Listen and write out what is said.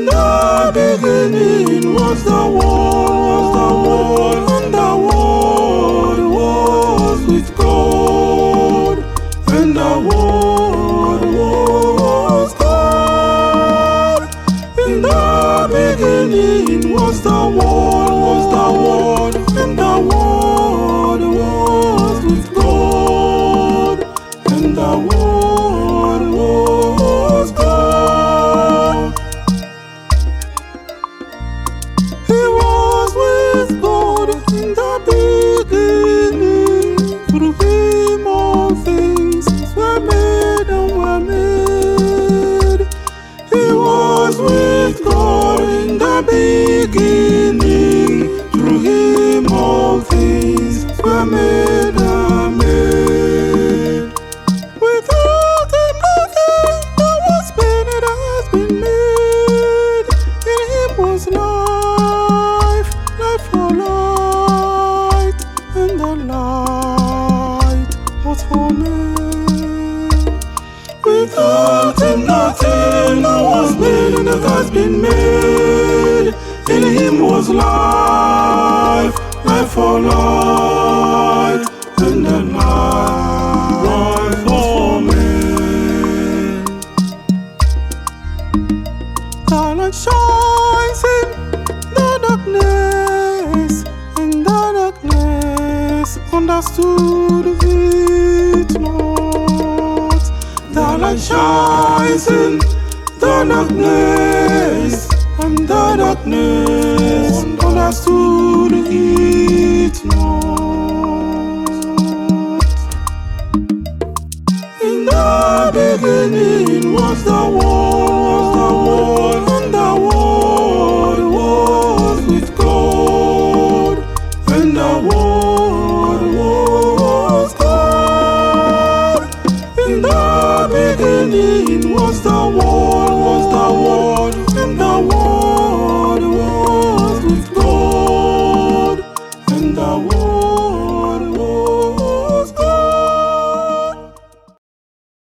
In the beginning was the Word, and the Word was with God, and the Word was God. In the beginning was the Word, and the Word was with God, and the Word was God. He was with God in the beginning. Through Him all things were made and were made. He was with God in the beginning. Through Him all things were made and made. Without Him nothing that was made has been made. In Him was life, life for light, and the light was for men. Without Him nothing that was made that has been made. In Him was life, life for light, and the light was for men. The light shines in the darkness, and the darkness understood it not. The light shines in the darkness, and the darkness understood it not. In the beginning was the Word, and the Word was with God, and the Word was God. In the beginning was the Word.